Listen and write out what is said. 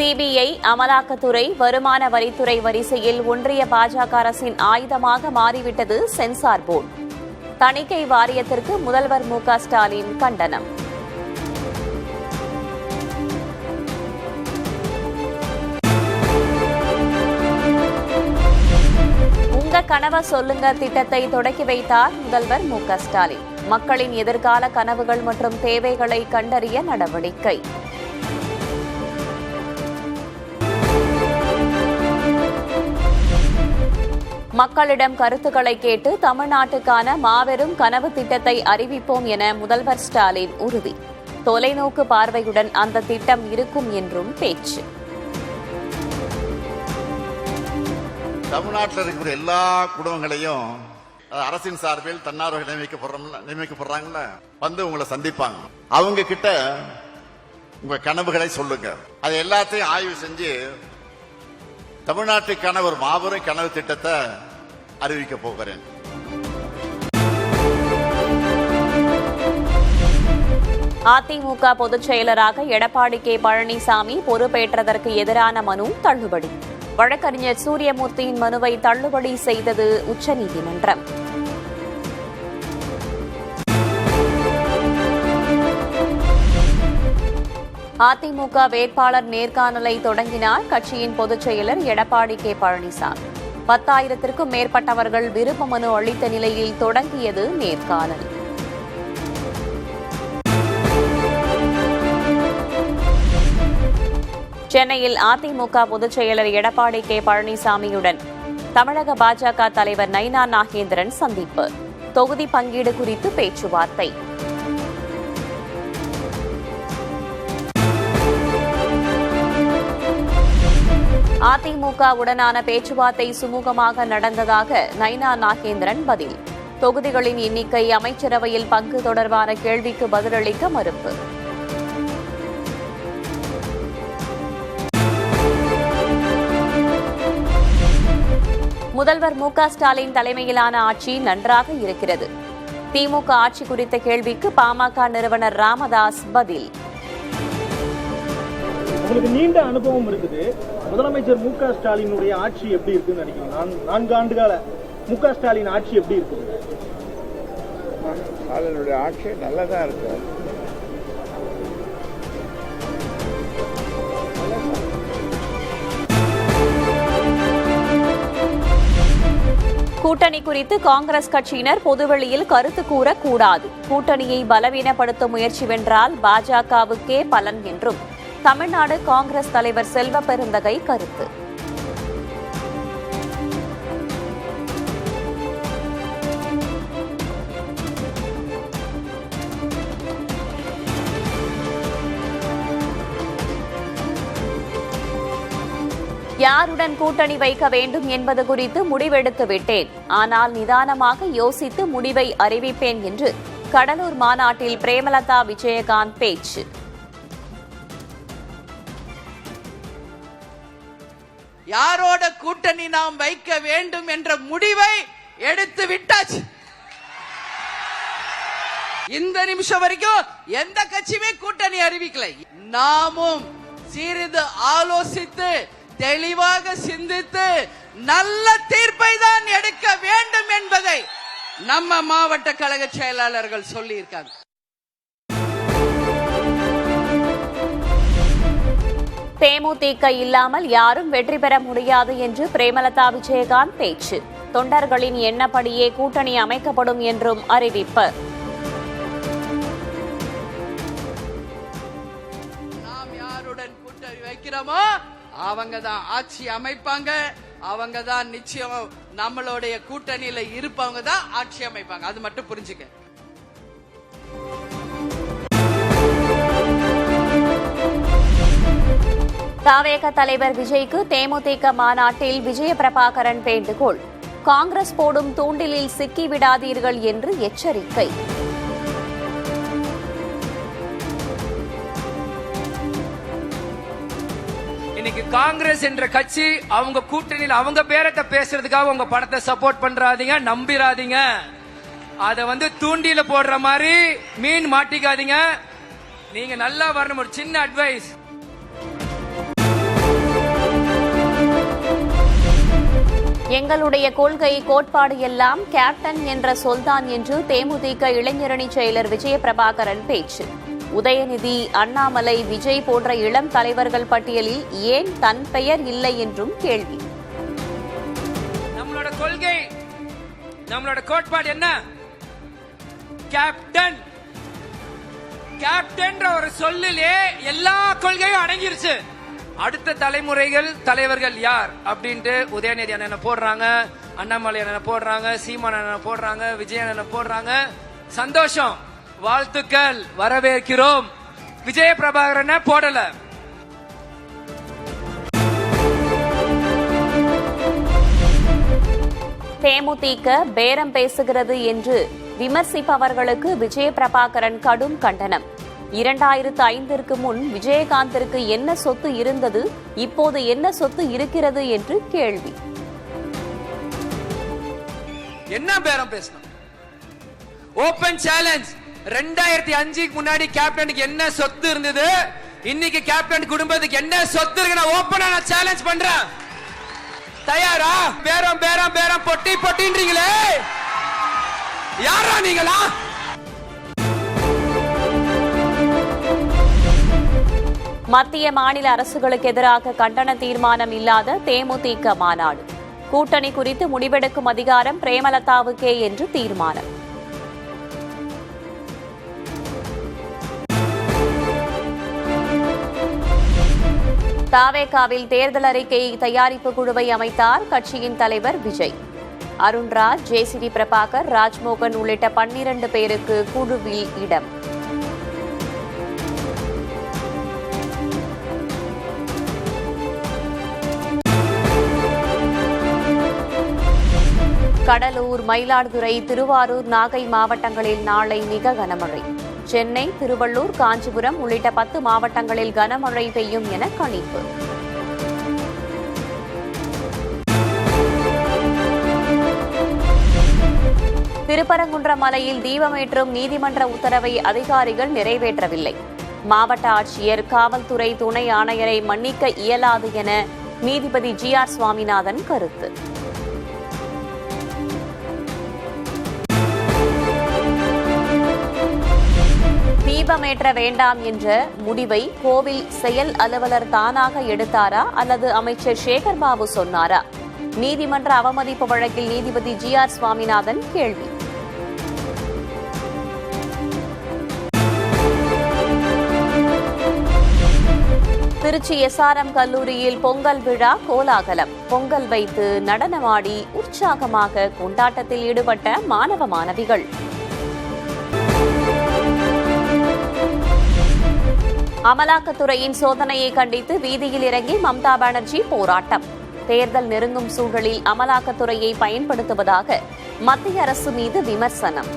CBI, அமலாக்கத்துறை, வருமான வரித்துறை வரிசையில் ஒன்றிய பாஜக அரசின் ஆயுதமாக மாறிவிட்டது சென்சார் போர்டு. தணிக்கை வாரியத்திற்கு முதல்வர் மு.க. ஸ்டாலின் கண்டனம். உங்க கனவை சொல்லுங்க திட்டத்தை தொடக்கி வைத்தார் முதல்வர் மு.க. ஸ்டாலின். மக்களின் எதிர்கால கனவுகள் மற்றும் தேவைகளை கண்டறிய நடவடிக்கை. மக்களிடம் கருத்துக்களை கேட்டு தமிழ்நாட்டுக்கான மாபெரும் கனவு திட்டத்தை அறிவிப்போம் என முதல்வர் ஸ்டாலின் உறுதி. தொலைநோக்கு பார்வையுடன் அந்த திட்டம் இருக்கும் என்றும் பேச்சு. தமிழ்நாட்டில் இருக்கிற எல்லா குடும்பங்களையும் அரசின் சார்பில் தன்னார்வ நியமிக்கப்படுறாங்கல்ல, வந்து உங்களை சந்திப்பாங்க. அவங்க கிட்ட உங்க கனவுகளை சொல்லுங்க. அது எல்லாத்தையும் ஆய்வு செஞ்சு தமிழ்நாட்டுக்கான ஒரு மாபெரும் கனவு திட்டத்தை அறிவிக்க போகிறேன். அதிமுக பொதுச் செயலராக எடப்பாடி கே. பழனிசாமி பொறுப்பேற்றதற்கு எதிரான மனு தள்ளுபடி. வழக்கறிஞர் சூரியமூர்த்தியின் மனுவை தள்ளுபடி செய்தது உச்சநீதிமன்றம். அதிமுக வேட்பாளர் நேர்காணலை தொடங்கினார் கட்சியின் பொதுச் செயலர் எடப்பாடி கே. பழனிசாமி. 10,000க்கும் மேற்பட்டவர்கள் விருப்ப மனு அளித்த நிலையில் தொடங்கியது நேர்காணல். சென்னையில் அதிமுக பொதுச் செயலர் எடப்பாடி கே. பழனிசாமியுடன் தமிழக பாஜக தலைவர் நயினா நாகேந்திரன் சந்திப்பு. தொகுதி பங்கீடு குறித்து பேச்சுவார்த்தை. அதிமுக உடனான பேச்சுவார்த்தை சுமூகமாக நடந்ததாக நயினா நாகேந்திரன் பதில். தொகுதிகளின் எண்ணிக்கை, அமைச்சரவையில் பங்கு தொடர்பான கேள்விக்கு பதிலளிக்க மறுப்பு. முதல்வர் மு.க. ஸ்டாலின் தலைமையிலான ஆட்சி நன்றாக இருக்கிறது. திமுக ஆட்சி குறித்த கேள்விக்கு பாமக நிறுவனர் ராமதாஸ் பதில். உங்களுக்கு நீண்ட அனுபவம் இருக்குது. முதலமைச்சர் மு.க. ஸ்டாலினுடைய ஆட்சி எப்படி இருக்குன்னு நினைக்கிறீங்க? 4 ஆண்டு கால மு.க. ஸ்டாலின் ஆட்சி எப்படி இருக்குது? அதனுடைய ஆட்சி நல்லதா இருக்கு. கூட்டணி குறித்து காங்கிரஸ் கட்சியினர் பொதுவெளியில் கருத்து கூறக்கூடாது. கூட்டணியை பலவீனப்படுத்த முயற்சி வென்றால் பாஜகவுக்கே பலன் என்றும் தமிழ்நாடு காங்கிரஸ் தலைவர் செல்வ பெருந்தகை கருத்து. யாருடன் கூட்டணி வைக்க வேண்டும் என்பது குறித்து முடிவெடுத்து விட்டேன். ஆனால் நிதானமாக யோசித்து முடிவை அறிவிப்பேன் என்று கடலூர் மாநாட்டில் பிரேமலதா விஜயகாந்த் பேச்சு. யாரோட கூட்டணி நாம் வைக்க வேண்டும் என்ற முடிவை எடுத்து விட்டாச்சு. இந்த நிமிஷம் வரைக்கும் எந்த கட்சியுமே கூட்டணி அறிவிக்கலை. நாமும் சிறிது ஆலோசித்து தெளிவாக சிந்தித்து நல்ல தீர்ப்பை தான் எடுக்க வேண்டும் என்பதை நம்ம மாவட்ட கழக செயலாளர்கள் சொல்லி இருக்காங்க. தேமுதிக இல்லாமல் யாரும் வெற்றி பெற முடியாது என்று பிரேமலதா விஜயகாந்த் பேச்சு. தொண்டர்களின் எண்ணப்படியே கூட்டணி அமைக்கப்படும் என்றும் அறிவிப்பு. நாம் யாருடன் கூட்டணி வைக்கிறோமோ அவங்க தான் ஆட்சி அமைப்பாங்க. அவங்க தான் நிச்சயம் நம்மளுடைய கூட்டணியில இருப்பவங்க தான் ஆட்சி அமைப்பாங்க. அது மட்டும் புரிஞ்சுக்க. தாவேக தலைவர் விஜய்க்கு தேமுதிக மாநாட்டில் விஜய பிரபாகரன் வேண்டுகோள். காங்கிரஸ் போடும் தூண்டிலில் சிக்கிவிடாதீர்கள் என்று எச்சரிக்கை. இன்னைக்கு காங்கிரஸ் என்ற கட்சி அவங்க கூட்டணியில் அவங்க பேரத்தை பேசுறதுக்காக உங்க படத்தை சப்போர்ட் பண்றாதீங்க, நம்பிராதீங்க. அத தூண்டில போடுற மாதிரி மீன் மாட்டிக்காதீங்க. நீங்க நல்லா வரணும். ஒரு சின்ன அட்வைஸ். எங்களுடைய கொள்கை கோட்பாடு எல்லாம் கேப்டன் என்ற சொல்தான் என்று தேமுதிக இளைஞரணி செயலர் விஜயபிரபாகரன் பேச்சு. உதயநிதி, அண்ணாமலை, விஜய் போன்ற இளம் தலைவர்கள் பட்டியலில் ஏன் தன் பெயர் இல்லை என்றும் கேள்வி. நம்மளோட கொள்கை, நம்மளோட கோட்பாடு என்ன? கேப்டன். கேப்டன் ஒரு சொல்லிலே எல்லா கொள்கையும் அடங்கிருச்சு. அடுத்த தலைவர்கள் யார் அப்படின்ட்டு உதயநிதி அண்ணனை போடுறாங்க, அண்ணாமலை அண்ணனை போடுறாங்க, சீமான் அண்ணனை போடுறாங்க, விஜய் அண்ணனை போடுறாங்க. சந்தோஷம், வாழ்த்துக்கள், வரவேற்கிறோம். விஜயபிரபாகரனை போடல. தேமுதிக பேரம் பேசுகிறது என்று விமர்சிப்பவர்களுக்கு விஜயபிரபாகரன் கடும் கண்டனம். 2005 முன் விஜயகாந்திற்கு என்ன சொத்து இருந்தது, இப்போது என்ன சொத்து இருக்கிறது என்று கேள்வி. என்ன பேரம் பேசணும்? Open challenge. 2005 முன்னாடி கேப்டனுக்கு என்ன சொத்து இருந்தது, இன்னைக்கு கேப்டன் குடும்பத்துக்கு என்ன சொத்து இருக்கு, நான் ஓபனா சேலஞ்ச் பண்றேன். தயாரா? பேரம் பேரம் பேரம் பொட்டி பொட்டின்றீங்களே, யாரா நீங்களா? மத்திய மாநில அரசுகளுக்கு எதிராக கண்டன தீர்மானம் இல்லாத தேமுதிக மாநாடு. கூட்டணி குறித்து முடிவெடுக்கும் அதிகாரம் பிரேமலதாவுக்கே என்று தீர்மானம். தாவேகாவில் தேர்தல் அறிக்கை தயாரிப்பு குழுவை அமைத்தார் கட்சியின் தலைவர் விஜய். அருண்ராஜ், ஜேசிடி பிரபாகர், ராஜ்மோகன் உள்ளிட்ட 12 பேருக்கு குழுவில் இடம். கடலூர், மயிலாடுதுறை, திருவாரூர், நாகை மாவட்டங்களில் நாளை மிக கனமழை. சென்னை, திருவள்ளூர், காஞ்சிபுரம் உள்ளிட்ட 10 மாவட்டங்களில் கனமழை பெய்யும் என கணிப்பு. திருப்பரங்குன்றம் மலையில் தீபமேற்றும் நீதிமன்ற உத்தரவை அதிகாரிகள் நிறைவேற்றவில்லை. மாவட்ட ஆட்சியர், காவல்துறை துணை ஆணையரை மன்னிக்க இயலாது என நீதிபதி GR சுவாமிநாதன் கருத்து. தீபமேற்ற வேண்டாம் என்ற முடிவை கோவில் செயல் அலுவலர் தானாக எடுத்தாரா அல்லது அமைச்சர் சேகர்பாபு சொன்னாரா? நீதிமன்ற அவமதிப்பு வழக்கில் நீதிபதி GR சுவாமிநாதன் கேள்வி. திருச்சி SRM கல்லூரியில் பொங்கல் விழா கோலாகலம். பொங்கல் வைத்து நடனமாடி உற்சாகமாக கொண்டாட்டத்தில் ஈடுபட்ட மாணவ மாணவிகள். அமலாக்கத்துறையின் சோதனையை கண்டித்து வீதியில் இறங்கி மம்தா பானர்ஜி போராட்டம். தேர்தல் நெருங்கும் சூழலில் அமலாக்கத்துறையை பயன்படுத்துவதாக மத்திய அரசு மீது விமர்சனம்.